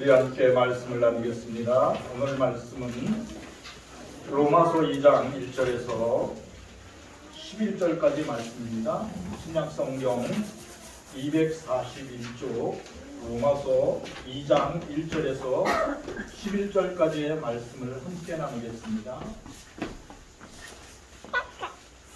우리 함께 말씀을 나누겠습니다. 오늘 말씀은 로마서 2장 1절에서 11절까지 말씀입니다. 신약성경 241쪽 로마서 2장 1절에서 11절까지의 말씀을 함께 나누겠습니다.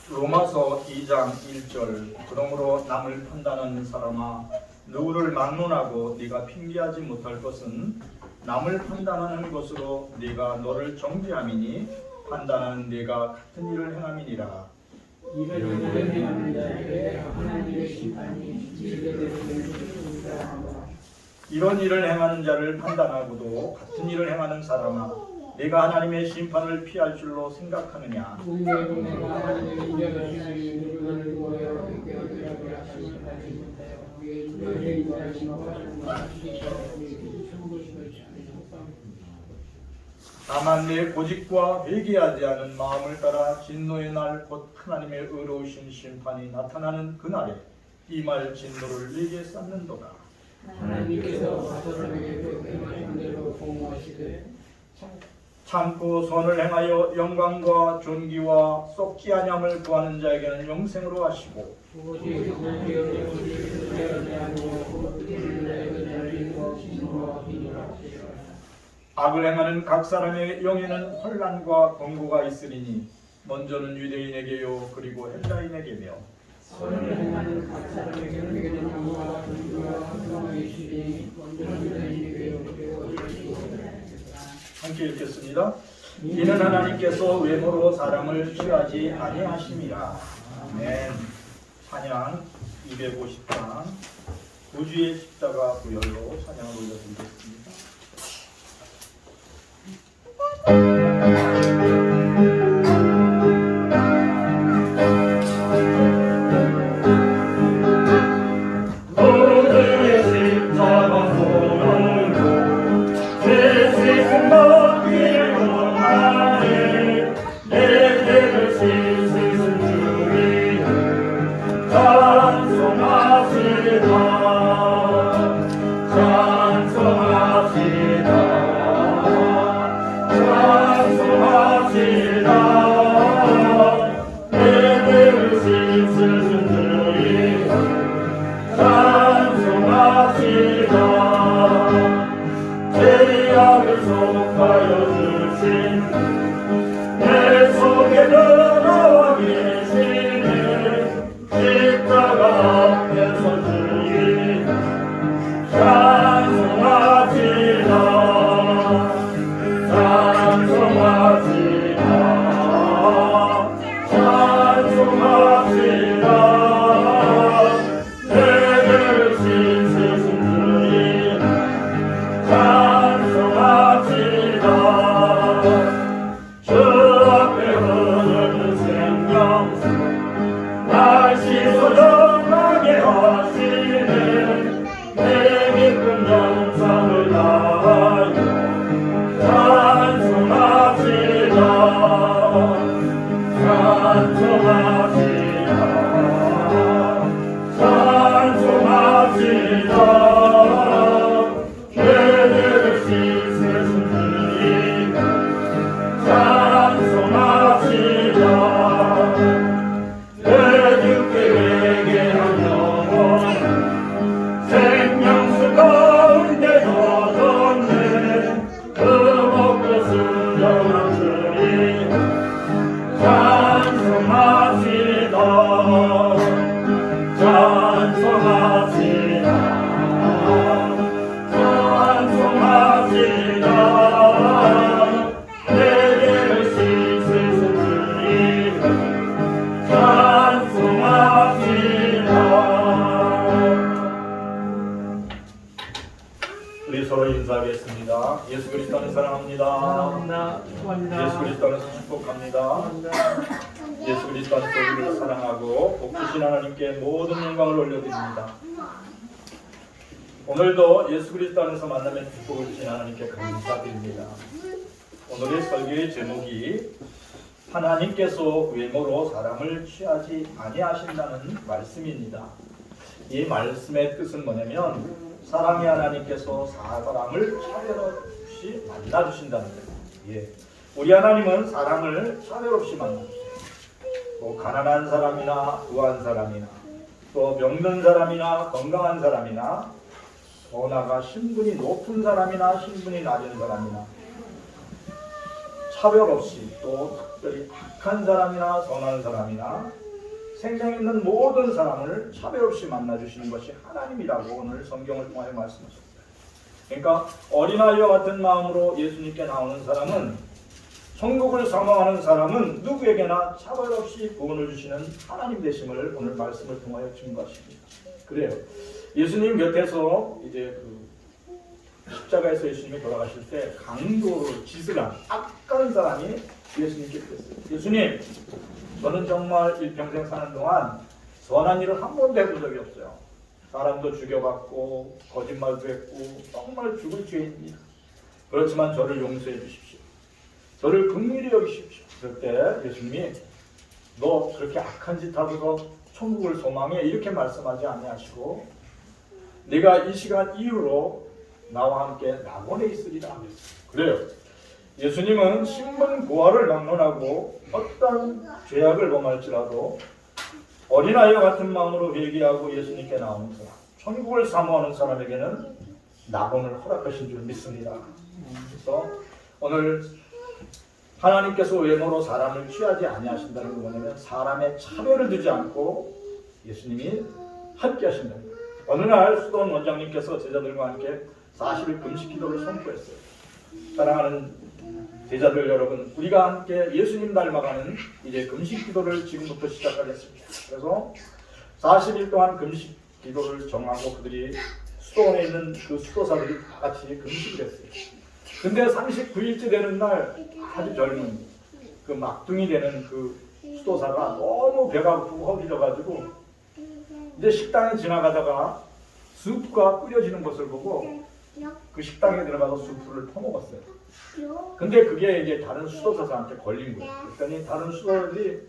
로마서 2장 1절 그러므로 남을 판단하는 사람아 누구를 막론하고 네가 핑계하지 못할 것은 남을 판단하는 것으로 네가 너를 정죄함이니 판단하는 네가 같은 일을 행함이니라. 이런 일을 행하는 자에게 하나님의 심판이 이런 일을 행하는 자를 판단하고도 같은 일을 행하는 사람아 네가 하나님의 심판을 피할 줄로 생각하느냐. 다만 내 고집과 회개하지 않은 마음을 따라 진노의 날 곧 하나님의 의로우신 심판이 나타나는 그날에 이 말 진노를 내게 쌓는도다. 하나님께서 사람에게 행하신 대로 공모하시되 참고 선을 행하여 영광과 존귀와 썩지 아니함을 구하는 자에게는 영생으로 하시고 악을 행하는 각 사람의 영에는 혼란과 권고가 있으리니 먼저는 유대인에게요 그리고 헬라인에게며 선을 행하는 각 사람의 영에는 권고가 권고가 있으리니 먼저는 유대인에게요 그리고 헬라인에게며 함께 읽겠습니다. 이는 하나님께서 외모로 사람을 취하지 아니하심이라. 아멘. 찬양 250장 구주의 십자가 구열로 찬양을 올려드리겠습니다. 우리 서로 인사하겠습니다. 예수 그리스도는 사랑합니다. 예수 그리스도는 축복합니다. 예수 그리스도는 우리를 사랑하고 복주신 하나님께 모든 영광을 올려드립니다. 오늘도 예수 그리스도 안에서 만남의 축복을 주신 하나님께 감사드립니다. 오늘의 설교의 제목이 하나님께서 외모로 사람을 취하지 아니하신다는 말씀입니다. 이 말씀의 뜻은 뭐냐면 사랑의 하나님께서 사람을 차별 없이 만나주신다는 거예요. 예. 우리 하나님은 사람을 차별 없이 만나주세요. 뭐 가난한 사람이나 부한 사람이나 또 병든 사람이나 건강한 사람이나 더 나아가 신분이 높은 사람이나 신분이 낮은 사람이나 차별 없이 또 특별히 악한 사람이나 선한 사람이나 생명 있는 모든 사람을 차별 없이 만나주시는 것이 하나님이라고 오늘 성경을 통하여 말씀하셨어요. 그러니까 어린아이와 같은 마음으로 예수님께 나오는 사람은, 천국을 사모하는 사람은 누구에게나 차별 없이 구원을 주시는 하나님 되심을 오늘 말씀을 통하여 증거하십니다. 그래요. 예수님 곁에서 이제 십자가에서 예수님이 돌아가실 때 강도로 지슬한 악한 사람이 예수님께 그랬어요. 예수님, 저는 정말 일평생 사는 동안 선한 일을 한 번도 해본 적이 없어요. 사람도 죽여봤고 거짓말도 했고 정말 죽을 죄인입니다. 그렇지만 저를 용서해 주십시오. 저를 긍휼히 여기십시오. 그럴 때 예수님이 너 그렇게 악한 짓 하고서 천국을 소망해 이렇게 말씀하지 아니하시고 네가 이 시간 이후로 나와 함께 낙원에 있으리라. 그래요. 예수님은 신분 고하를 막론하고 어떤 죄악을 범할지라도 어린아이와 같은 마음으로 회개하고 예수님께 나오는 사람, 천국을 사모하는 사람에게는 낙원을 허락하신 줄 믿습니다. 그래서 오늘 하나님께서 외모로 사람을 취하지 아니하신다는 건 뭐냐면 사람의 차별을 두지 않고 예수님이 함께 하신다는 거예요. 어느 날 수도원 원장님께서 제자들과 함께 40일 금식 기도를 선포했어요. 사랑하는 제자들 여러분, 우리가 함께 예수님 닮아가는 이제 금식 기도를 지금부터 시작하겠습니다. 그래서 40일 동안 금식 기도를 정하고 그들이 수도원에 있는 그 수도사들이 다 같이 금식을 했어요. 근데 39일째 되는 날 아주 젊은 그 막둥이 되는 그 수도사가 너무 배가 고프고 허기져가지고 이제 식당에 지나가다가 수프가 끓여지는 것을 보고 그 식당에 들어가서 수프를 퍼먹었어요. 근데 그게 이제 다른 수도사들한테 걸린 거예요. 그랬더니 다른 수도사들이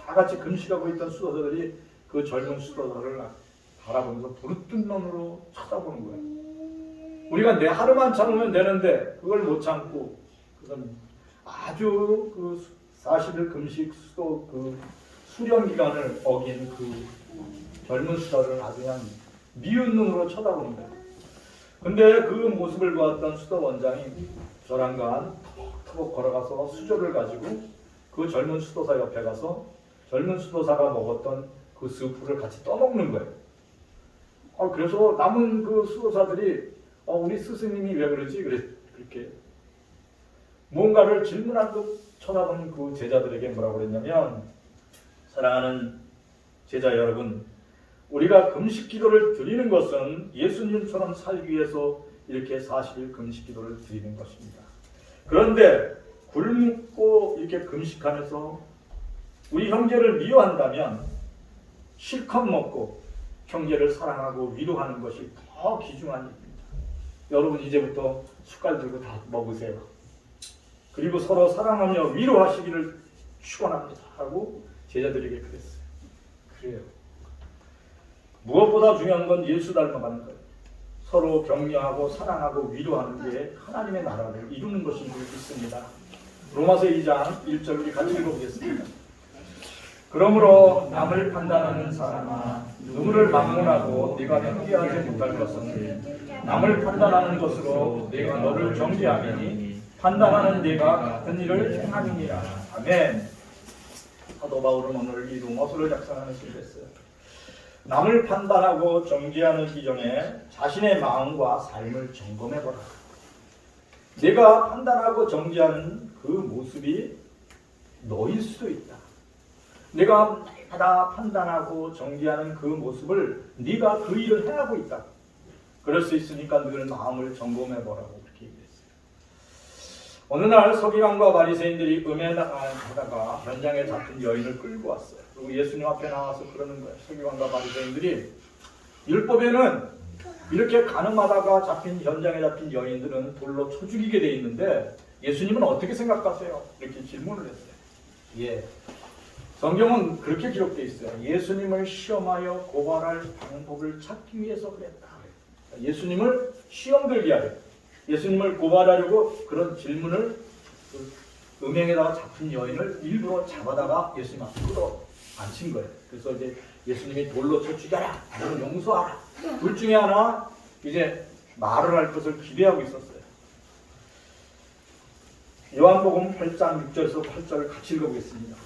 다 같이 금식하고 있던 수도사들이 그 젊은 수도사를 바라보면서 부르뜬 눈으로 쳐다보는 거예요. 우리가 내 하루만 참으면 되는데 그걸 못 참고 그건 아주 그 40일 금식 수도 그 수련 기간을 어긴 그 젊은 수도를 아주 그냥 미운 눈으로 쳐다보는 거예요. 근데 그 모습을 보았던 수도 원장이 저랑과 턱턱 걸어가서 수저를 가지고 그 젊은 수도사 옆에 가서 젊은 수도사가 먹었던 그 스프를 같이 떠먹는 거예요. 그래서 남은 그 수도사들이 우리 스승님이 왜 그러지? 그렇게 뭔가를 질문한 듯 쳐다보는 그 제자들에게 뭐라고 그랬냐면, 사랑하는 제자 여러분, 우리가 금식 기도를 드리는 것은 예수님처럼 살기 위해서 이렇게 40일 금식 기도를 드리는 것입니다. 그런데 굶고 이렇게 금식하면서 우리 형제를 미워한다면 실컷 먹고 형제를 사랑하고 위로하는 것이 더 귀중한 일입니다. 여러분 이제부터 숟갈 들고 다 먹으세요. 그리고 서로 사랑하며 위로하시기를 축원합니다 하고 제자들에게 그랬어요. 그래요. 무엇보다 중요한 건 예수 닮아가는 거예요. 서로 격려하고 사랑하고 위로하는 게 하나님의 나라를 이루는 것인 줄 믿습니다. 로마서 2장 1절 우리 같이 읽어보겠습니다. 그러므로 남을 판단하는 사람아, 누구를 막론하고 네가 편지하지 못할 것은 남을 판단하는 것으로 내가 너를 정죄하리니 판단하는 네가 같은 일을 행함이니라. 아멘. 사도 바울은 오늘 이 로마서를 작성하는 시를 했어요. 남을 판단하고 정죄하는 이전에 자신의 마음과 삶을 점검해보라. 내가 판단하고 정죄하는 그 모습이 너일 수도 있다. 내가 다 판단하고 정죄하는 그 모습을 네가 그 일을 행하고 있다. 그럴 수 있으니까 늘 마음을 점검해보라고 그렇게 얘기했어요. 어느 날 서기관과 바리새인들이 음해하다가 현장에 잡힌 여인을 끌고 왔어요. 그리고 예수님 앞에 나와서 그러는 거예요. 서기관과 바리새인들이 율법에는 이렇게 간음하다가 현장에 잡힌 여인들은 돌로 쳐 죽이게 돼 있는데 예수님은 어떻게 생각하세요? 이렇게 질문을 했어요. 예. 성경은 그렇게 기록되어 있어요. 예수님을 시험하여 고발할 방법을 찾기 위해서 그랬다. 예수님을 시험 들게 하려, 예수님을 고발하려고 그런 질문을 음행에다가 잡힌 여인을 일부러 잡아다가 예수님 앞에 끌어 앉힌 거예요. 그래서 이제 예수님이 돌로 쳐 죽여라, 너는 용서하라. 둘 중에 하나 이제 말을 할 것을 기대하고 있었어요. 요한복음 8장 6절에서 8절을 같이 읽어보겠습니다.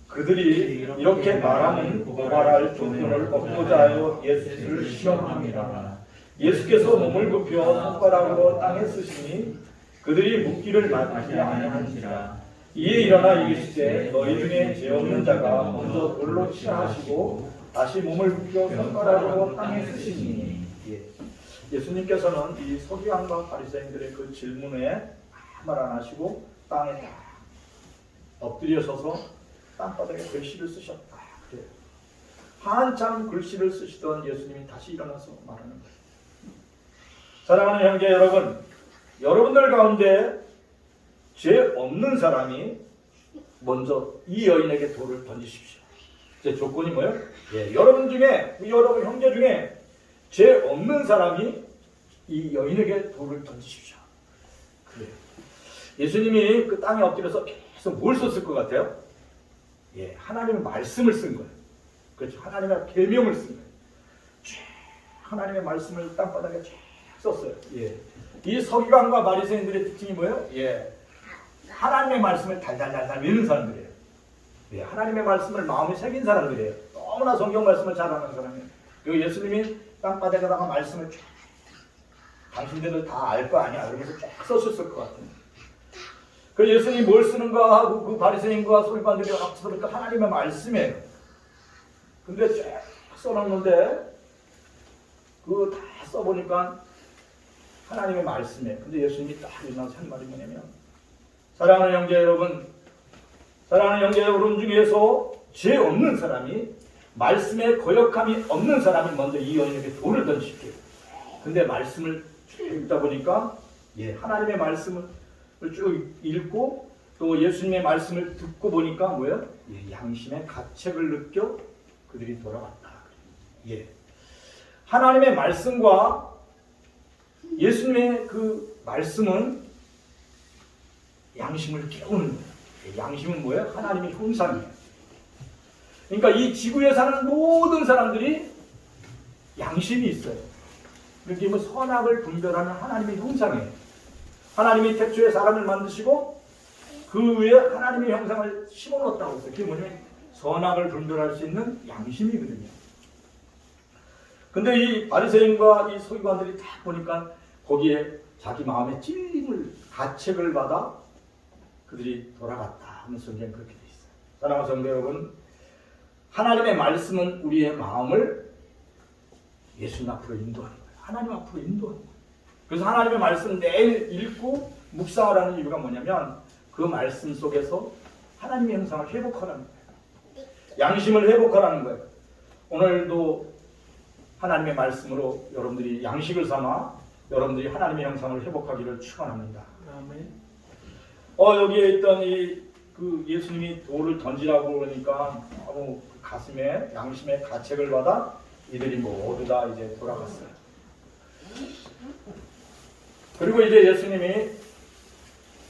그들이 이렇게 말하면 고발할 조건을 얻고자 하여 예수를 시험합니다. 예수께서 몸을 굽혀 손가락으로 땅에 쓰시니 그들이 묻기를 마지 아니하니라. 이에 일어나 이르시되 너희 중에 죄 없는 자가 먼저 돌로 치라 하시고 다시 몸을 굽혀 손가락으로 땅에 쓰시니. 예수님께서는 이 서기관과 바리새인들의 그 질문에 아무 말 안 하시고 땅에 딱 엎드려 서서 땅바닥에 글씨를 쓰셨다. 그래요. 한참 글씨를 쓰시던 예수님이 다시 일어나서 말하는 거예요. 사랑하는 형제 여러분, 여러분들 가운데 죄 없는 사람이 먼저 이 여인에게 돌을 던지십시오. 제 조건이 뭐예요? 여러분 중에, 여러분 형제 중에 죄 없는 사람이 이 여인에게 돌을 던지십시오. 그래요. 예수님이 그 땅에 엎드려서 계속 뭘 썼을 것 같아요? 하나님의 말씀을 쓴 거예요. 그렇죠. 하나님의 계명을 쓴 거예요. 하나님의 말씀을 땅바닥에 쫙 썼어요. 이 서기관과 바리새인들의 특징이 뭐예요? 하나님의 말씀을 달달달달 외우는 사람들이에요. 하나님의 말씀을 마음에 새긴 사람들이에요. 너무나 성경 말씀을 잘 아는 사람이에요. 그리고 예수님이 땅바닥에다가 말씀을 쫙, 당신들은 다 알 거 아니야, 이러면서 쫙 써주셨을 것 같아요. 그 예수님이 뭘 쓰는가 하고 그 바리새인과 서기관들이 합쳐보니까 하나님의 말씀이에요. 근데 쫙 써놨는데 그거 다 써보니까 하나님의 말씀이에요. 근데 예수님이 딱 일어나서 한 말이 뭐냐면, 사랑하는 형제 여러분, 사랑하는 형제 여러분 중에서 죄 없는 사람이, 말씀에 거역함이 없는 사람이 먼저 이 여인에게 돌을 던지십시오. 근데 말씀을 쭉 읽다 보니까 하나님의 말씀을 쭉 읽고 또 예수님의 말씀을 듣고 보니까 뭐예요? 양심의 가책을 느껴 그들이 돌아갔다. 하나님의 말씀과 예수님의 그 말씀은 양심을 깨우는 거예요. 양심은 뭐예요? 하나님의 형상이에요. 그러니까 이 지구에 사는 모든 사람들이 양심이 있어요. 그게 뭐 선악을 분별하는 하나님의 형상이에요. 하나님이 태초에 사람을 만드시고 그 위에 하나님의 형상을 심어놓았다고 했어요. 그게 뭐냐면 선악을 분별할 수 있는 양심이거든요. 근데 이 바리새인과 이 서기관들이 딱 보니까 거기에 자기 마음의 찔림을, 가책을 받아 그들이 돌아갔다 하는 성경에 그렇게 되어 있어요. 사랑하는 성도 여러분, 하나님의 말씀은 우리의 마음을 예수님 앞으로 인도하는 거예요. 하나님 앞으로 인도하는 거예요. 그래서 하나님의 말씀을 매일 읽고 묵상하라는 이유가 뭐냐면 그 말씀 속에서 하나님의 형상을 회복하라는 거예요. 양심을 회복하라는 거예요. 오늘도 하나님의 말씀으로 여러분들이 양식을 삼아 여러분들이 하나님의 형상을 회복하기를 축원합니다. 여기에 있던 그 예수님이 돌을 던지라고 그러니까 너무 가슴에 양심의 가책을 받아 이들이 모두 다 이제 돌아갔어요. 그리고 이제 예수님이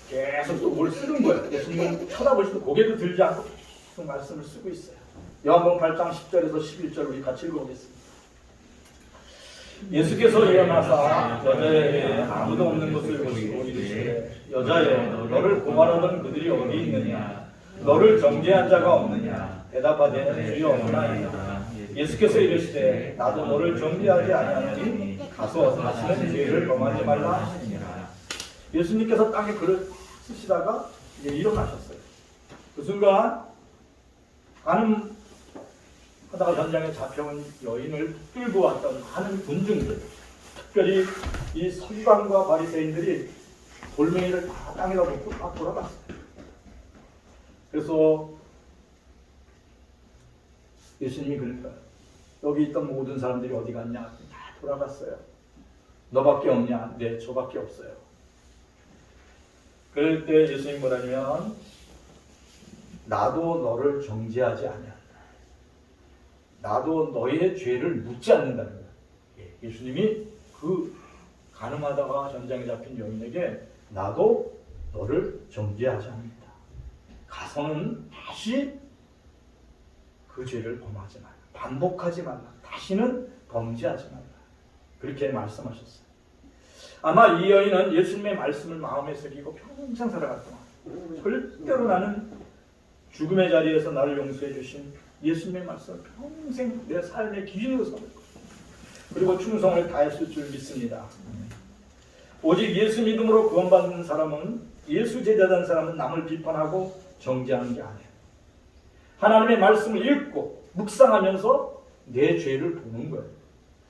계속 또 뭘 쓰는 거예요. 예수님은 쳐다보시고 고개도 들지 않고 계속 말씀을 쓰고 있어요. 요한복음 8장 10절에서 11절 우리 같이 읽어보겠습니다. 예수께서 일어나사 여자에게 아무도 없는 것을 보시고 이르시되 여자여 너를 고발하던 그들이 어디 있느냐 너를 정죄한 자가 없느냐 대답하되 주여 없나이다. 예수께서 이르시되 나도 너를 정죄하지 아니하노니 가서 다시는 죄를 범하지 말라 하시니라. 예수님께서 땅에 글을 쓰시다가 이제 일어나셨어요. 그 순간 가늠 하다가 전장에 잡혀온 여인을 끌고 왔던 많은 군중들, 특별히 이 서기관과 바리새인들이 돌멩이를 다 땅에다 놓고 다 돌아갔어요. 그래서 예수님이 그러니까 여기 있던 모든 사람들이 어디 갔냐? 다 돌아갔어요. 너밖에 없냐? 네, 저밖에 없어요. 그럴 때 예수님이 뭐라냐면 나도 너를 정죄하지 않냐. 나도 너의 죄를 묻지 않는다는 거예요. 예수님이 그 가늠하다가 전장에 잡힌 여인에게 나도 너를 정죄하지 않는다. 가서는 다시 그 죄를 범하지 말라. 반복하지 말라. 다시는 범죄하지 말라. 그렇게 말씀하셨어요. 아마 이 여인은 예수님의 말씀을 마음에 새기고 평생 살아갔구나. 절대로 나는 죽음의 자리에서 나를 용서해 주신 예수님의 말씀을 평생 내 삶의 기준으로 삼을 거예요. 그리고 충성을 다했을 줄 믿습니다. 오직 예수 믿음으로 구원받는 사람은, 예수 제자된 사람은 남을 비판하고 정죄하는 게 아니에요. 하나님의 말씀을 읽고 묵상하면서 내 죄를 보는 거예요.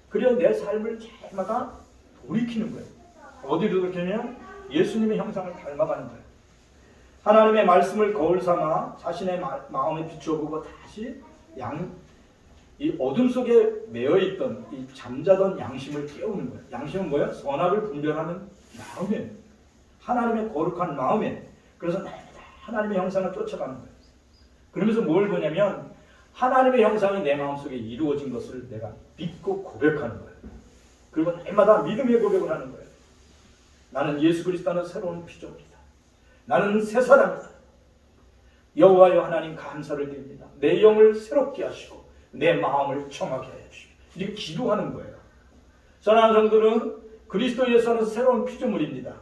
그래야 내 삶을 날마다 돌이키는 거예요. 어디로 돌이키냐면 예수님의 형상을 닮아가는 거예요. 하나님의 말씀을 거울 삼아 자신의 마음에 비춰보고 다시 이 어둠 속에 매여있던 이 잠자던 양심을 깨우는 거예요. 양심은 뭐예요? 선악을 분별하는 마음이에요. 하나님의 거룩한 마음이에요. 그래서 하나님의 형상을 쫓아가는 거예요. 그러면서 뭘 보냐면 하나님의 형상이 내 마음속에 이루어진 것을 내가 믿고 고백하는 거예요. 그리고 날마다 믿음의 고백을 하는 거예요. 나는 예수 그리스도는 새로운 피조물이다. 나는 새 사람이다. 여호와여 하나님 감사를 드립니다. 내 영을 새롭게 하시고 내 마음을 청하게 해주시고 이렇게 기도하는 거예요. 사랑하는 성도는 그리스도 예수 안에서 새로운 피조물입니다.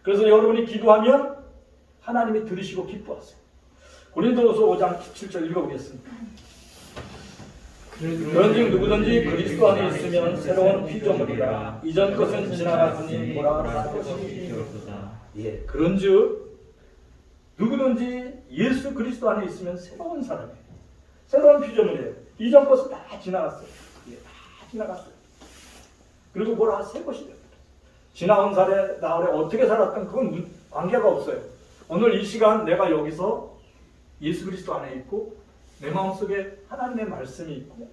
그래서 여러분이 기도하면 하나님이 들으시고 기뻐하세요. 고린도후서 5장 17절 읽어보겠습니다. 그런즉 누구든지 그리스도 안에 있으면 새로운 피조물이라 이전 것은 지나갔으니 보라 새 것이 되었도다. 예, 그런즉 누구든지 예수 그리스도 안에 있으면 새로운 사람이에요. 새로운 피조물이에요. 이전 것은 다 지나갔어요. 예, 다 지나갔어요. 그리고 보라 새 것이 되었다. 지나온 나날에 어떻게 살았던 그건 관계가 없어요. 오늘 이 시간 내가 여기서 예수 그리스도 안에 있고 내 마음속에 하나님의 말씀이 있고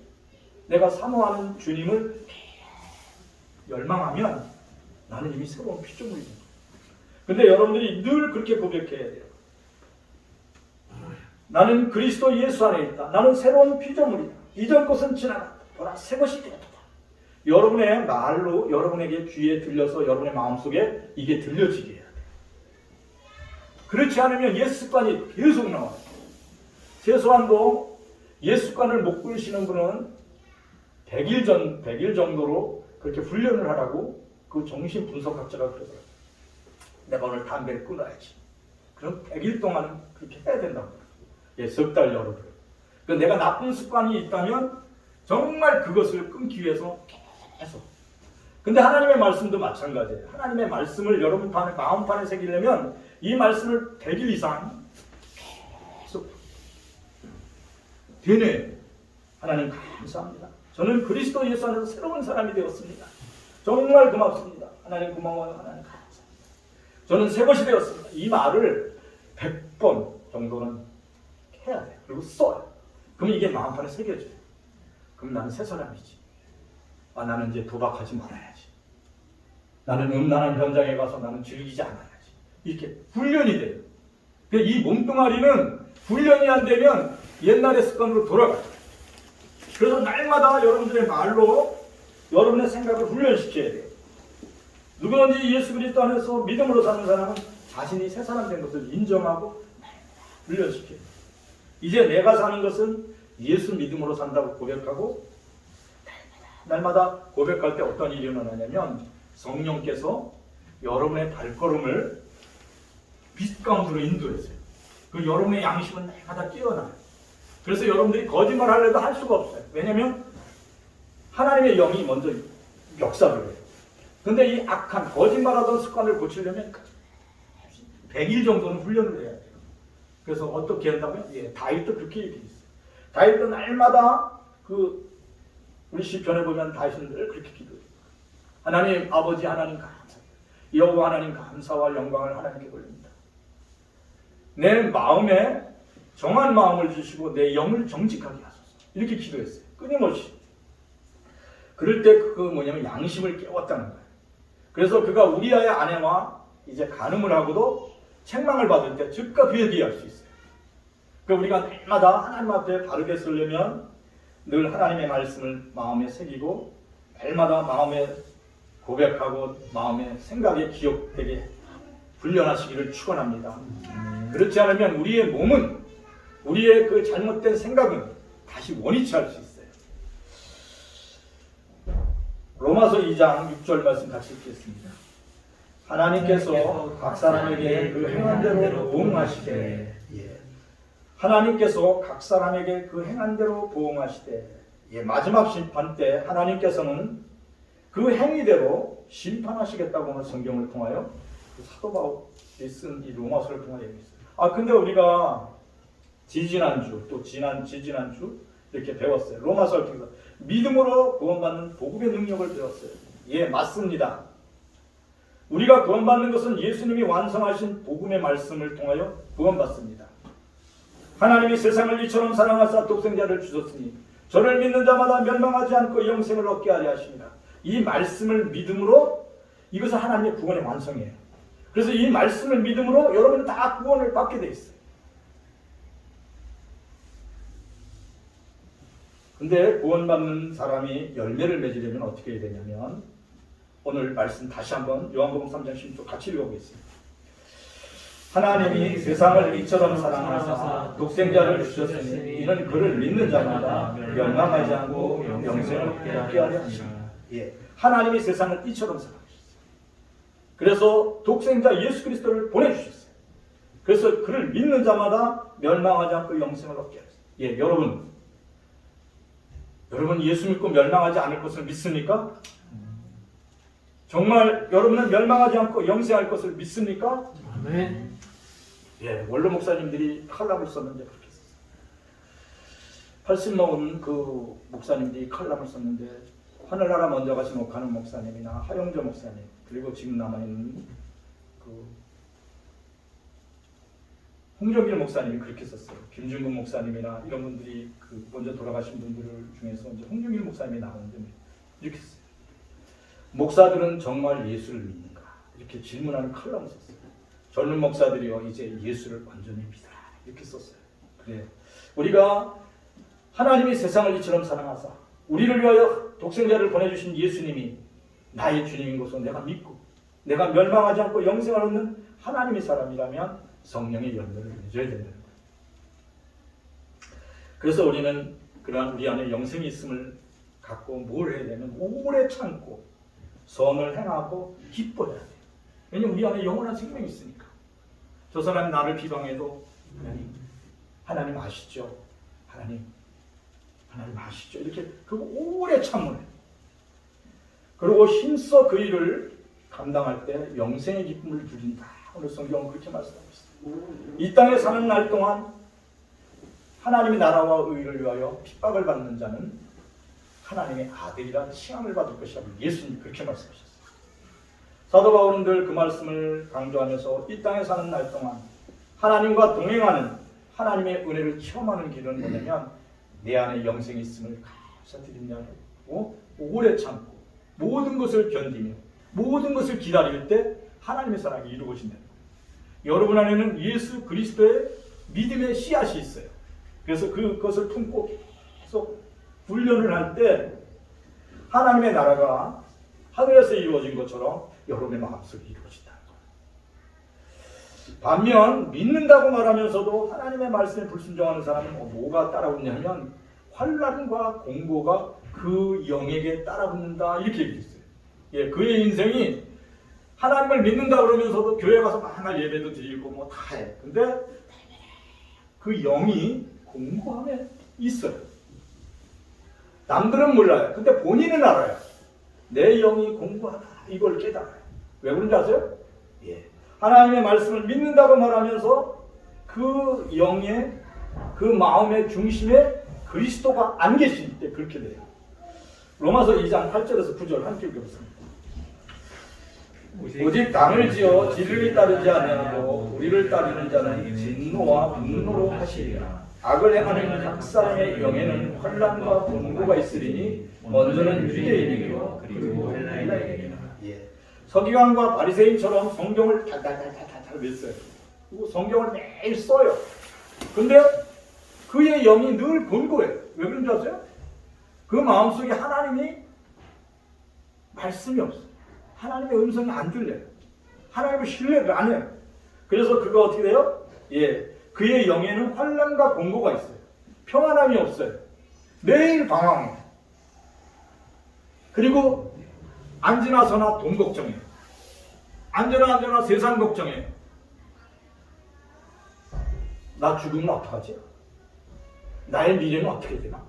내가 사모하는 주님을 열망하면 나는 이미 새로운 피조물입니다. 근데 여러분들이 늘 그렇게 고백해야 돼요. 나는 그리스도 예수 안에 있다. 나는 새로운 피조물이다. 이전 것은 지나갔다. 보라 새 것이 되었다. 여러분의 말로 여러분에게 귀에 들려서 여러분의 마음속에 이게 들려지게 해야 돼요. 그렇지 않으면 옛 습관이 계속 나와요. 최소한 옛 습관을 못 끊으시는 분은 100일 정도로 그렇게 훈련을 하라고 그 정신 분석학자가 그러더라고요. 내가 오늘 담배를 끊어야지. 그럼 100일 동안은 그렇게 해야 된다고. 예, 석 달 여러분. 내가 나쁜 습관이 있다면 정말 그것을 끊기 위해서 계속. 근데 하나님의 말씀도 마찬가지예요. 하나님의 말씀을 여러분 마음판에 새기려면 이 말씀을 100일 이상 계속 되뇌. 하나님 감사합니다. 저는 그리스도 예수 안에서 새로운 사람이 되었습니다. 정말 고맙습니다. 하나님 고마워요. 하나님 감사합니다. 저는 새 것이 되었습니다. 이 말을 100번 정도는 해야 돼요. 그리고 써요. 그럼 이게 마음판에 새겨져요. 그럼 나는 새 사람이지. 나는 이제 도박하지 말아야지. 나는 음란한 현장에 가서 나는 즐기지 않아야지. 이렇게 훈련이 돼요. 이 몸뚱아리는 훈련이 안 되면 옛날의 습관으로 돌아가요. 그래서 날마다 여러분들의 말로 여러분의 생각을 훈련시켜야 돼요. 누구든지 예수 그리스도 안에서 믿음으로 사는 사람은 자신이 새 사람 된 것을 인정하고 훈련시켜요. 이제 내가 사는 것은 예수 믿음으로 산다고 고백하고 날마다 고백할 때 어떤 일이 일어나냐면 성령께서 여러분의 발걸음을 빛 가운데로 인도했어요. 그 여러분의 양심은 날마다 깨어나요. 그래서 여러분들이 거짓말 하려도 할 수가 없어요. 왜냐하면 하나님의 영이 먼저 역사를 해요. 근데 이 악한 거짓말하던 습관을 고치려면 100일 정도는 훈련을 해야 돼요. 그래서 어떻게 한다고요? 예, 다윗도 그렇게 얘기했어요. 다윗도 날마다 우리 시편에 보면 다윗은 늘 그렇게 기도해요. 하나님 아버지 하나님 감사합니다. 여호와 하나님 감사와 영광을 하나님께 돌립니다. 내 마음에 정한 마음을 주시고 내 영을 정직하게 하소서. 이렇게 기도했어요. 끊임없이. 그럴 때 양심을 깨웠다는 거예요. 그래서 그가 우리아의 아내와 이제 간음을 하고도 책망을 받을 때 즉각 회개할 수 있어요. 우리가 날마다 하나님 앞에 바르게 쓰려면 늘 하나님의 말씀을 마음에 새기고 날마다 마음에 고백하고 마음의 생각에 기억되게 훈련하시기를 축원합니다. 그렇지 않으면 우리의 몸은, 우리의 그 잘못된 생각은 다시 원위치할 수 있어요. 로마서 2장 6절 말씀 같이 읽겠습니다. 하나님께서 각 사람에게 그 행한 대로 보응하시되, 하나님께서 각 사람에게 그 행한 대로 보응하시되, 마지막 심판 때 하나님께서는 그 행위대로 심판하시겠다고 하는 성경을 통하여 사도 바울이 쓴 이 로마서를 통하여 얘기했어요. 근데 우리가 지지난주 또 지지난주 이렇게 배웠어요. 로마서를 통해서 믿음으로 구원받는 복음의 능력을 배웠어요. 맞습니다. 우리가 구원받는 것은 예수님이 완성하신 복음의 말씀을 통하여 구원받습니다. 하나님이 세상을 이처럼 사랑하사 독생자를 주셨으니 저를 믿는 자마다 멸망하지 않고 영생을 얻게 하려 하십니다. 이 말씀을 믿음으로, 이것은 하나님의 구원의 완성이에요. 그래서 이 말씀을 믿음으로 여러분은 다 구원을 받게 돼 있어요. 근데 구원받는 사람이 열매를 맺으려면 어떻게 해야 되냐면, 오늘 말씀 다시 한번 요한복음 3장 16절 같이 읽어보겠습니다. 하나님이 세상을 이처럼 사랑하사 독생자를 주셨으니 이는 그를 믿는 자마다 멸망하지 않고 영생을 얻게 하려 하십니다. 하나님이 세상을 이처럼 사랑하셨어요. 그래서 독생자 예수 그리스도를 보내주셨어요. 그래서 그를 믿는 자마다 멸망하지 않고 영생을 얻게 하셨어요. 여러분 예수 믿고 멸망하지 않을 것을 믿습니까? 정말 여러분은 멸망하지 않고 영생할 것을 믿습니까? 아멘. 원로 목사님들이 칼럼을 썼는데 그렇게 썼어요. 80 넘은 그 목사님들이 칼럼을 썼는데, 하늘나라 먼저 가신 옥하는 목사님이나 하영조 목사님, 그리고 지금 남아있는 그 홍정길 목사님이 그렇게 썼어요. 김준근 목사님이나 이런 분들이 그 먼저 돌아가신 분들 중에서 이제 홍정길 목사님이 나오는데 이렇게 썼어요. 목사들은 정말 예수를 믿는가? 이렇게 질문하는 칼럼을 썼어요. 젊은 목사들이요, 이제 예수를 완전히 믿어라. 이렇게 썼어요. 그래, 우리가 하나님이 세상을 이처럼 사랑하사 우리를 위하여 독생자를 보내주신 예수님이 나의 주님인 것을 내가 믿고 내가 멸망하지 않고 영생을 얻는 하나님의 사람이라면 성령의 열매를 맺어야 된다는 거예요. 그래서 우리는 그러한 우리 안에 영생이 있음을 갖고 뭘 해야 되면 오래 참고 선을 행하고 기뻐해야 돼요. 왜냐하면 우리 안에 영원한 생명이 있으니까. 저 사람이 나를 비방해도 하나님 아시죠? 하나님 아시죠? 이렇게 그 오래 참으래. 그리고 힘써 그 일을 감당할 때 영생의 기쁨을 누린다. 오늘 성경은 그렇게 말씀하고 있습니다. 이 땅에 사는 날 동안 하나님의 나라와 의를 위하여 핍박을 받는 자는 하나님의 아들이라 칭함을 받을 것이라고 예수님이 그렇게 말씀하셨어요. 사도 바울은 늘 그 말씀을 강조하면서 이 땅에 사는 날 동안 하나님과 동행하는 하나님의 은혜를 체험하는 길은 뭐냐면 내 안에 영생이 있음을 감사드리냐고 오래 참고 모든 것을 견디며 모든 것을 기다릴 때 하나님의 사랑이 이루어진다. 여러분 안에는 예수 그리스도의 믿음의 씨앗이 있어요. 그래서 그것을 품고 계속 훈련을 할 때 하나님의 나라가 하늘에서 이루어진 것처럼 여러분의 마음속에 이루어진다는 거예요. 반면 믿는다고 말하면서도 하나님의 말씀에 불순종하는 사람은 뭐가 따라붙냐면 환난과 공고가 그 영에게 따라붙는다 이렇게 얘기했어요. 그의 인생이 하나님을 믿는다 그러면서도 교회 가서 맨날 예배도 드리고 뭐 다 해. 근데 그 영이 공고함에 있어요. 남들은 몰라요. 근데 본인은 알아요. 내 영이 공고하다. 이걸 깨달아요. 왜 그런지 아세요? 하나님의 말씀을 믿는다고 말하면서 그 영의 그 마음의 중심에 그리스도가 안 계실 때 그렇게 돼요. 로마서 2장 8절에서 9절 함께 읽어보겠습니다. 오직 당을 지어 진리를 따르지 아니하고 우리를 따르는 자는 진노와 분노로 하시리라. 악을 행하는 각 사람의 영에는 환난과 공고가 있으리니 먼저는 유대인이요 그리고 헬라인이라. 서기관과 바리새인처럼 성경을 달달달달달 외워요. 그리고 성경을 매일 써요. 근데 그의 영이 늘 곤고해요. 왜 그런지 아세요? 그 마음속에 하나님이 말씀이 없어요. 하나님의 음성이 안 들려요. 하나님을 신뢰를 안 해요. 그래서 그거 어떻게 돼요? 예, 그의 영에는 환난과 공고가 있어요. 평안함이 없어요. 매일 방황해요. 그리고 앉으나서나 돈 걱정해요. 앉으나 세상 걱정해요. 나 죽으면 어떡하지? 나의 미래는 어떻게 되나?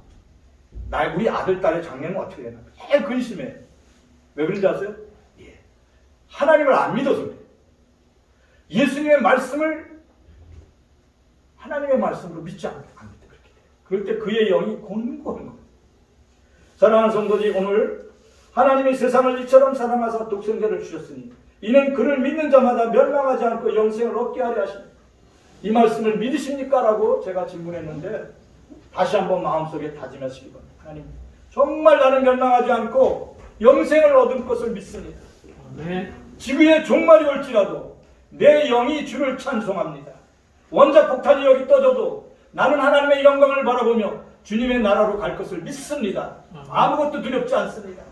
우리 아들, 딸의 장래는 어떻게 되나? 매일 근심해요. 왜 그런지 아세요? 예. 하나님을 안 믿어서 그래요. 예수님의 말씀을 하나님의 말씀으로 믿지 않기 때문에 그렇게 돼요. 그럴 때 그의 영이 곤고한 거예요. 사랑하는 성도들, 오늘 하나님이 세상을 이처럼 사랑하사 독생자를 주셨으니 이는 그를 믿는 자마다 멸망하지 않고 영생을 얻게 하려 하십니다. 이 말씀을 믿으십니까? 라고 제가 질문했는데 다시 한번 마음속에 다짐하시기 바랍니다. 하나님, 정말 나는 멸망하지 않고 영생을 얻을 것을 믿습니다. 아멘. 지구의 종말이 올지라도 내 영이 주를 찬송합니다. 원자폭탄이 여기 떠져도 나는 하나님의 영광을 바라보며 주님의 나라로 갈 것을 믿습니다. 아무것도 두렵지 않습니다.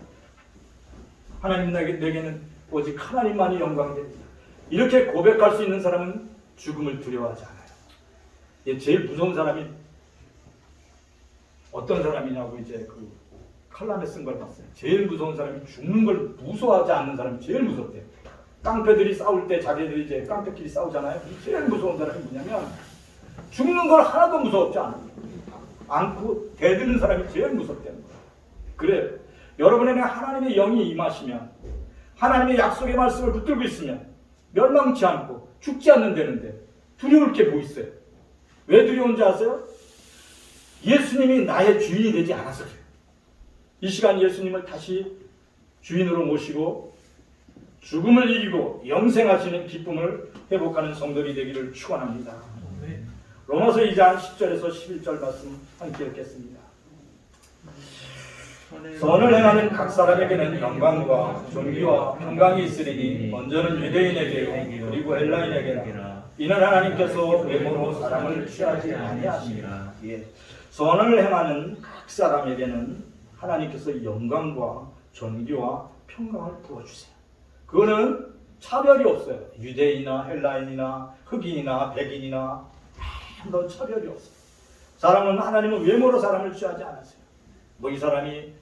하나님, 내게는 오직 하나님만이 영광됩니다. 이렇게 고백할 수 있는 사람은 죽음을 두려워하지 않아요. 제일 무서운 사람이 어떤 사람이냐고 이제 그 칼럼에 쓴 걸 봤어요. 제일 무서운 사람이 죽는 걸 무서워하지 않는 사람이 제일 무섭대요. 깡패들이 싸울 때 자기들이 이제 깡패끼리 싸우잖아요. 제일 무서운 사람이 뭐냐면 죽는 걸 하나도 무서웠지 않고 대드는 사람이 제일 무섭다는 거예요. 그래요. 여러분에게 하나님의 영이 임하시면, 하나님의 약속의 말씀을 붙들고 있으면 멸망치 않고 죽지 않는다는데 두려울 게 뭐 있어요? 왜 두려운지 아세요? 예수님이 나의 주인이 되지 않아서 그래요. 이 시간 예수님을 다시 주인으로 모시고 죽음을 이기고 영생하시는 기쁨을 회복하는 성도들이 되기를 축원합니다. 로마서 2장 10절에서 11절 말씀 함께 읽겠습니다. 선을 행하는 각 사람에게는 영광과 존귀와 평강이 있으리니 먼저는 유대인에게요 그리고 헬라인에게나 이는 하나님께서 외모로 사람을 취하지 아니하시니라. 선을 행하는 각 사람에게는 하나님께서 영광과 존귀와 평강을 부어주세요. 그거는 차별이 없어요. 유대인이나 헬라인이나 흑인이나 백인이나 아무런 차별이 없어요. 사람은, 하나님은 외모로 사람을 취하지 않았어요. 뭐 이 사람이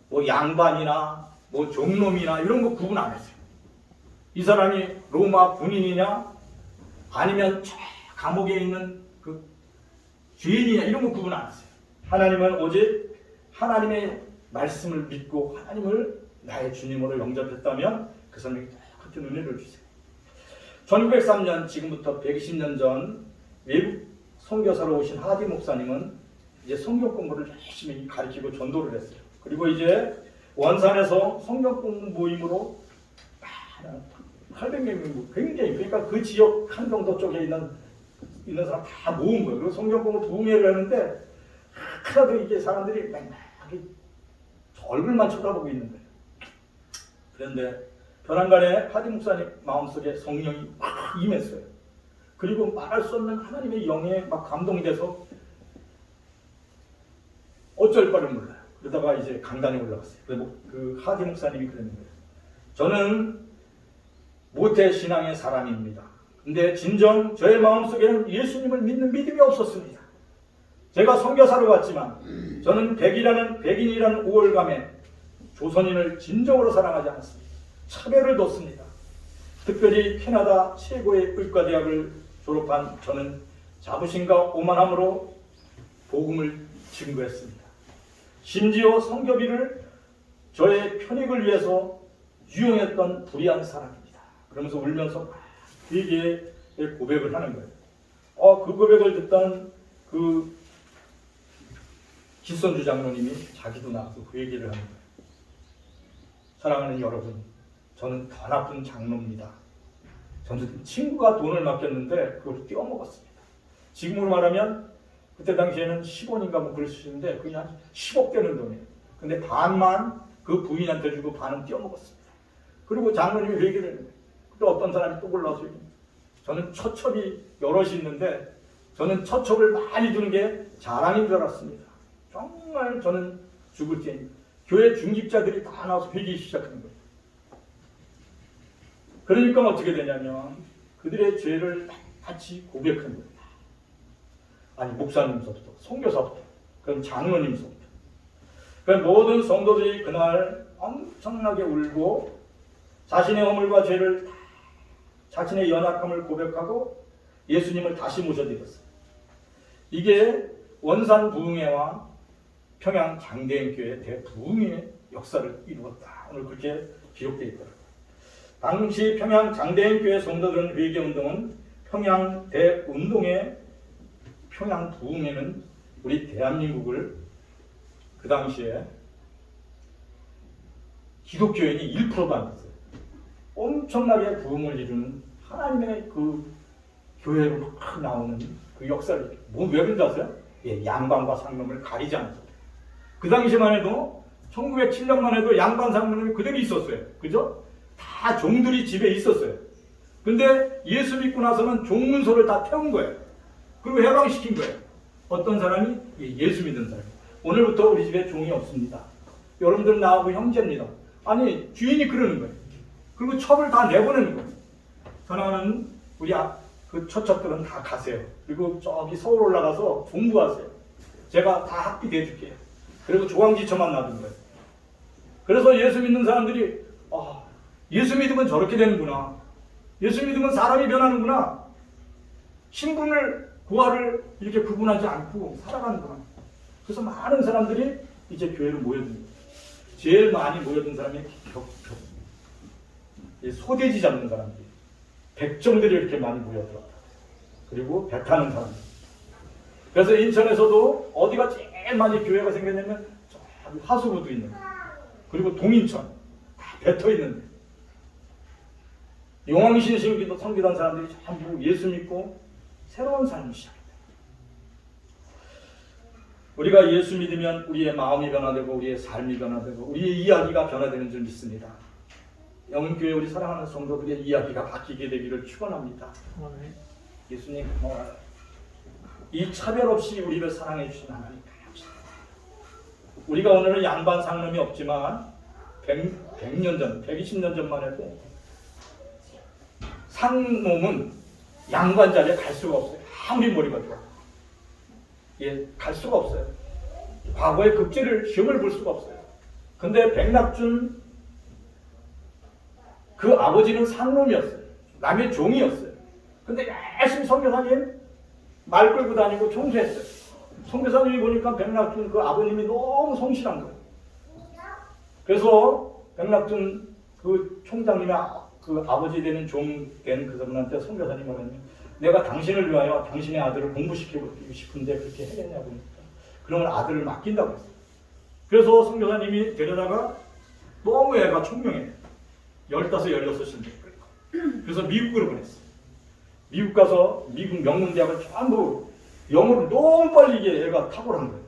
뭐 양반이나 뭐 종놈이나 이런 거 구분 안 했어요. 이 사람이 로마 군인이냐 아니면 감옥에 있는 그 죄인이냐 이런 거 구분 안 했어요. 하나님은 오직 하나님의 말씀을 믿고 하나님을 나의 주님으로 영접했다면 그 사람에게 똑같은 은혜를 주세요. 1903년, 지금부터 120년 전 외국 선교사로 오신 하디 목사님은 이제 성경 공부를 열심히 가르치고 전도를 했어요. 그리고 이제 원산에서 성경 공부 모임으로 800명 굉장히, 그러니까 그 지역 한경도 쪽에 있는 사람 다 모은 거예요. 그리고 성경 공부 부흥회를 하는데 하나도 이게 사람들이 맹하게 얼굴만 쳐다보고 있는 거예요. 그런데 변한간에 하디 목사님 마음속에 성령이 막 임했어요. 그리고 말할 수 없는 하나님의 영에 막 감동이 돼서 어쩔 바를 몰라요. 그러다가 이제 강단에 올라갔어요. 그 하디 목사님이 그러는 거예요. 저는 모태 신앙의 사람입니다. 근데 진정 저의 마음속에는 예수님을 믿는 믿음이 없었습니다. 제가 선교사로 왔지만 저는 백인이라는 우월감에 조선인을 진정으로 사랑하지 않았습니다. 차별을 뒀습니다. 특별히 캐나다 최고의 의과대학을 졸업한 저는 자부심과 오만함으로 복음을 증거했습니다. 심지어 선교비를 저의 편익을 위해서 유용했던 불의한 사람입니다. 그러면서 울면서 되게 고백을 하는 거예요. 그 고백을 듣던 그 기선주 장로님이 자기도 나와서 그 얘기를 하는 거예요. 사랑하는 여러분, 저는 더 나쁜 장로입니다. 저는 친구가 돈을 맡겼는데 그걸 떼어먹었습니다. 지금으로 말하면 그때 당시에는 10원인가 뭐 그러시는데 그게 한 10억 되는 돈이에요. 근데 반만 그 부인한테 주고 반은 떼어먹었습니다. 그리고 장로님이 얘기를 했는데 또 어떤 사람이 또 올라와서 저는 처첩이 여럿이 있는데 저는 처첩을 많이 두는 게 자랑인 줄 알았습니다. 정말 저는 죽을 때니 교회 중직자들이 다 나와서 회개하기 시작하는 거예요. 그러니까 어떻게 되냐면 그들의 죄를 같이 고백한 거예요. 아니 목사님서부터, 선교사부터, 그럼 장로님서부터. 그 모든 성도들이 그날 엄청나게 울고 자신의 허물과 죄를, 자신의 연약함을 고백하고 예수님을 다시 모셔드렸어요. 이게 원산 부흥회와 평양 장대인교회 대부흥의 역사를 이루었다. 오늘 그렇게 기록되어 있더라고요. 당시 평양 장대인교회 성도들은 회개운동은 평양 대운동의 평양 부흥회는 우리 대한민국을 그 당시에 기독교인이 1%도 안 됐어요. 엄청나게 부흥을 이루는 하나님의 그 교회로 막 나오는 그 역사를, 왜 그런지 아세요? 예, 양반과 상놈을 가리지 않았어요. 그 당시만 해도 1907년만 해도 양반 상놈이 그대로 있었어요. 그죠? 다 종들이 집에 있었어요. 근데 예수 믿고 나서는 종문서를 다 태운 거예요. 그리고 해방시킨 거예요. 어떤 사람이? 예수 믿는 사람이. 오늘부터 우리 집에 종이 없습니다. 여러분들은 나하고 형제입니다. 아니 주인이 그러는 거예요. 그리고 첩을 다 내보내는 거예요. 전하는 우리 그 처첩들은 다 가세요. 그리고 저기 서울 올라가서 공부하세요. 제가 다 학비 내줄게요. 그리고 조항지처만 놔둔 거예요. 그래서 예수 믿는 사람들이 예수 믿으면 저렇게 되는구나. 예수 믿으면 사람이 변하는구나. 신분을 고하를 이렇게 구분하지 않고 살아가는구나. 그래서 많은 사람들이 이제 교회로 모여듭니다. 제일 많이 모여든 사람이 소돼지 잡는 사람들이, 백정들이 이렇게 많이 모여들었다. 그리고 배 타는 사람들. 그래서 인천에서도 어디가 제일 많이 교회가 생겼냐면 저기 하수구도 있는, 그리고 동인천 다 뱉어 있는데, 용왕신 섬기던 사람들이 전부 예수 믿고 새로운 삶을 시작했다. 우리가 예수 믿으면 우리의 마음이 변화되고 우리의 삶이 변화되고 우리의 이야기가 변화되는 줄 믿습니다. 영흥교회 우리 사랑하는 성도들의 이야기가 바뀌게 되기를 축원합니다. 예수님 고마워요. 이 차별 없이 우리를 사랑해 주신 하나님 감사합니다. 우리가 오늘은 양반 상놈이 없지만 100년 전, 120년 전만 해도 상놈은 양반 자리에 갈 수가 없어요. 아무리 머리가 좋아. 갈 수가 없어요. 과거의 급제를 시험을 볼 수가 없어요. 근데 백낙준 그 아버지는 상놈이었어요. 남의 종이었어요. 근데 열심히 선교사님 말 끌고 다니고 청소했어요. 선교사님이 보니까 백낙준 그 아버님이 너무 성실한 거예요. 그래서 백낙준 그 총장님의 그 아버지 되는 종 된 그분한테 선교사님이 뭐냐면, 내가 당신을 위하여 당신의 아들을 공부시키고 싶은데 그렇게 해겠냐고. 그러면 아들을 맡긴다고 했어요. 그래서 선교사님이 데려다가 너무 애가 총명해요. 15, 16인데. 그래서 미국으로 보냈어요. 미국 가서 미국 명문대학을 전부 영어를 너무 빨리 이게 애가 탁월한 거예요.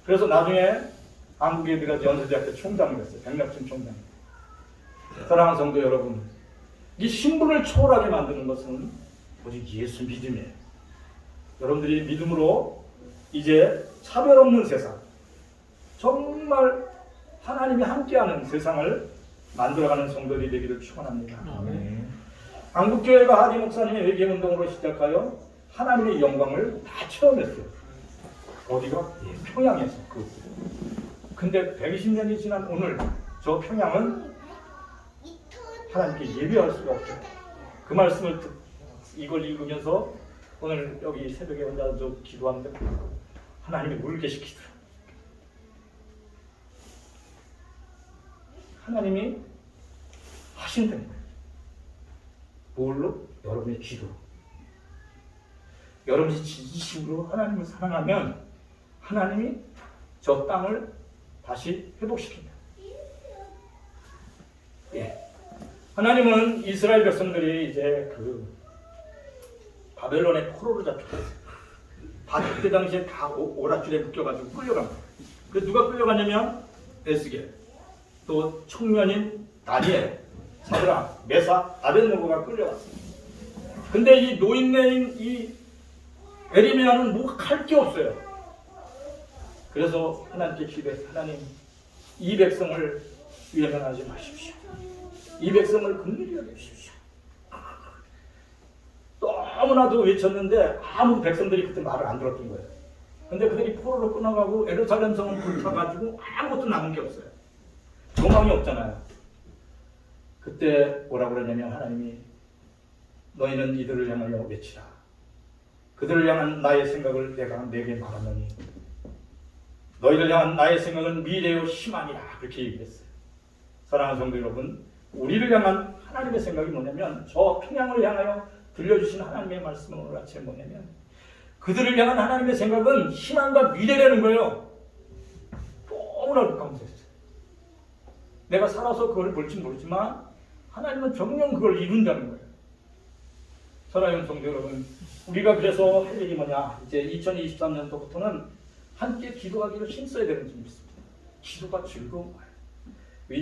그래서 나중에 한국에 들어가서 연세대학교 총장을 했어요. 백낙준 총장. 사랑하는 성도 여러분, 이 신분을 초월하게 만드는 것은 오직 예수 믿음이에요. 여러분들이 믿음으로 이제 차별 없는 세상, 정말 하나님이 함께하는 세상을 만들어가는 성도들이 되기를 축원합니다. 한국교회가 하디 목사님의 회개운동으로 시작하여 하나님의 영광을 다 체험했어요. 어디가? 평양에서. 근데 120년이 지난 오늘 저 평양은 하나님께 예배할 수가 없죠. 그 말씀을 이걸 읽으면서 오늘 여기 새벽에 혼자 기도하는데 하나님이 울게 시키더라고요. 하나님이 하신다는 거예요. 뭘로? 여러분의 기도로. 여러분이 진심으로 하나님을 사랑하면 하나님이 저 땅을 다시 회복시킵니다. 하나님은 이스라엘 백성들이 이제 그 바벨론의 포로로 잡혔어요. 그때 당시에 다 오랏줄에 묶여가지고 끌려간 거예요. 그 누가 끌려갔냐면 에스겔, 또 청년인 다니엘, 사드락, 메삭, 아벳느고가 끌려갔어요. 근데 이 노인네인 이 에리미야는 뭐가 할 게 없어요. 그래서 하나님께 기도해서, 하나님 이 백성을 외면하지 마십시오. 이 백성을 긍휼히 여겨주십시오. 너무나도 외쳤는데 아무 백성들이 그때 말을 안 들었던 거예요. 근데 그들이 포로로 끊어가고 예루살렘 성은 불타가지고 아무것도 남은 게 없어요. 소망이 없잖아요. 그때 뭐라고 그러냐면 하나님이 너희는 이들을 향하여 외치라. 그들을 향한 나의 생각을 내가 내게 말하노니 너희를 향한 나의 생각은 미래요 희망이라. 그렇게 얘기했어요. 사랑하는 성도 여러분, 우리를 향한 하나님의 생각이 뭐냐면 저 평양을 향하여 들려주신 하나님의 말씀은 오늘 아침에 뭐냐면 그들을 향한 하나님의 생각은 희망과 미래라는 거예요. 너무나 감사했어요. 내가 살아서 그걸 볼지 모르지만 하나님은 정녕 그걸 이룬다는 거예요. 사랑하는 성도 여러분, 우리가 그래서 할 일이 뭐냐, 이제 2023년도부터는 함께 기도하기를 힘써야 되는 줄 믿습니다. 기도가 즐거운 거예요.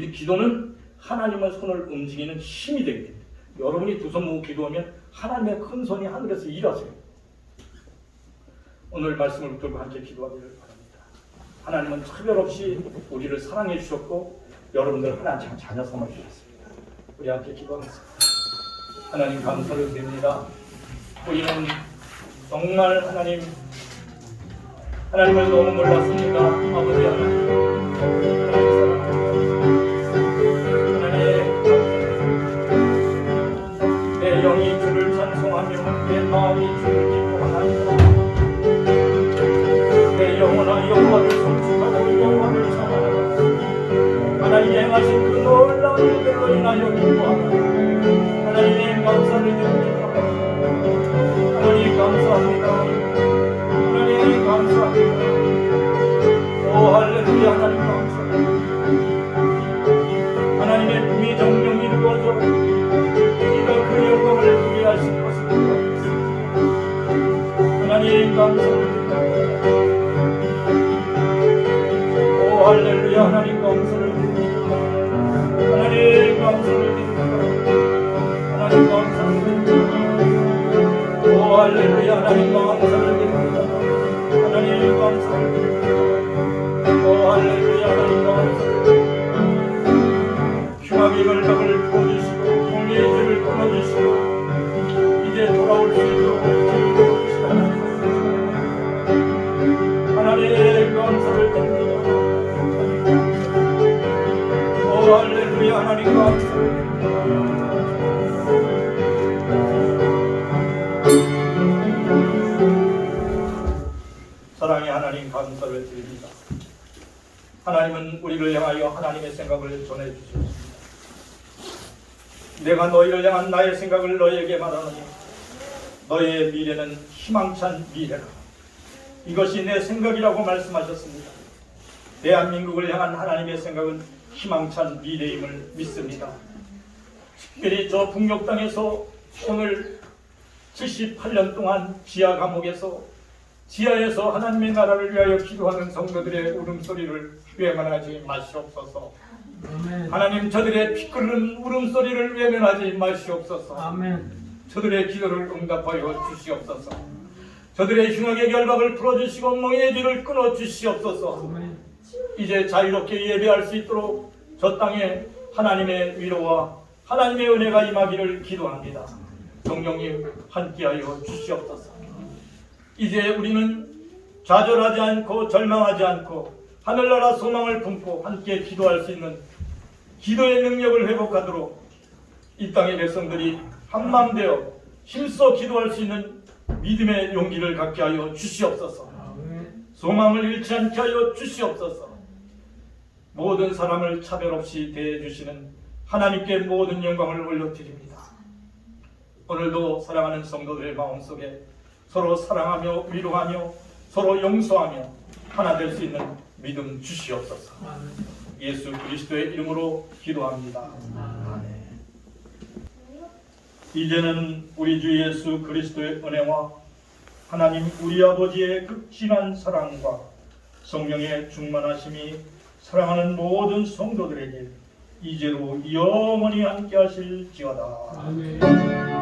이 기도는 하나님의 손을 움직이는 힘이 되기 때문에 여러분이 두 손 모으고 기도하면 하나님의 큰 손이 하늘에서 일하세요. 오늘 말씀을 붙들고 함께 기도하기를 바랍니다. 하나님은 차별 없이 우리를 사랑해 주셨고 여러분들 하나님 자녀 삼아 주셨습니다. 우리 함께 기도하겠습니다. 하나님 감사를 드립니다. 우리는 정말 하나님을 너무 몰랐습니다. 아버지 하나님 내 영이 주를 찬송하며 내 마음이 주를 기뻐하나이다. 내 영혼아 여호와를 송축하고 여호와를 찬양하라. 하나님이 행하신 그 놀라운 일들로 인하여 기뻐하라. 하나님의 감사를 드립니다. 하나님 감사합니다. 하나님 감사합니다. 오 할렐루야. 하나님 감사합니다. 하나님의 품이 정령 이루어져 우리가 그 영광을 누리게 하신 것을 기도하겠습니다. 하나님 감사합니다. 오 할렐루야. 하나님 감사를 드립니다. 하나님 감사를 드립니다. 하나님 감사를 드립니다. 오 할렐루야. 하나님 감사를 드립니다. 하나님 감사를 드립니다. 오 할렐루야. 하나님 감사를 드립니다. 흉악의 결박을 풀어주시고 공의의 죄를 끊어주시고 이제 돌아올 수 있도록 길을 보여주시다. 하나님 감사를 드립니다. 오 할렐루야. 하나님 감사를 드립니다. 사랑의 하나님 감사를 드립니다. 하나님은 우리를 향하여 하나님의 생각을 전해주셨습니다. 내가 너희를 향한 나의 생각을 너희에게 말하노니 너희의 미래는 희망찬 미래라. 이것이 내 생각이라고 말씀하셨습니다. 대한민국을 향한 하나님의 생각은 희망찬 미래임을 믿습니다. 특별히 저 북녘 땅에서 오늘 78년 동안 지하 감옥에서 지하에서 하나님의 나라를 위하여 기도하는 성도들의 울음소리를 외면하지 마시옵소서. 아멘. 하나님 저들의 피 끓는 울음소리를 외면하지 마시옵소서. 아멘. 저들의 기도를 응답하여 주시옵소서. 저들의 흉악의 결박을 풀어주시고 멍에의 뒤를 끊어주시옵소서. 아멘. 이제 자유롭게 예배할 수 있도록 저 땅에 하나님의 위로와 하나님의 은혜가 임하기를 기도합니다. 성령님 함께하여 주시옵소서. 이제 우리는 좌절하지 않고 절망하지 않고 하늘나라 소망을 품고 함께 기도할 수 있는 기도의 능력을 회복하도록 이 땅의 백성들이 한마음 되어 힘써 기도할 수 있는 믿음의 용기를 갖게 하여 주시옵소서. 소망을 잃지 않게 하여 주시옵소서. 모든 사람을 차별 없이 대해주시는 하나님께 모든 영광을 올려드립니다. 오늘도 사랑하는 성도들의 마음속에 서로 사랑하며 위로하며 서로 용서하며 하나 될 수 있는 믿음 주시옵소서. 예수 그리스도의 이름으로 기도합니다. 아멘. 이제는 우리 주 예수 그리스도의 은혜와 하나님 우리 아버지의 극진한 사랑과 성령의 충만하심이 사랑하는 모든 성도들에게 이제로 영원히 함께 하실지어다. 아멘.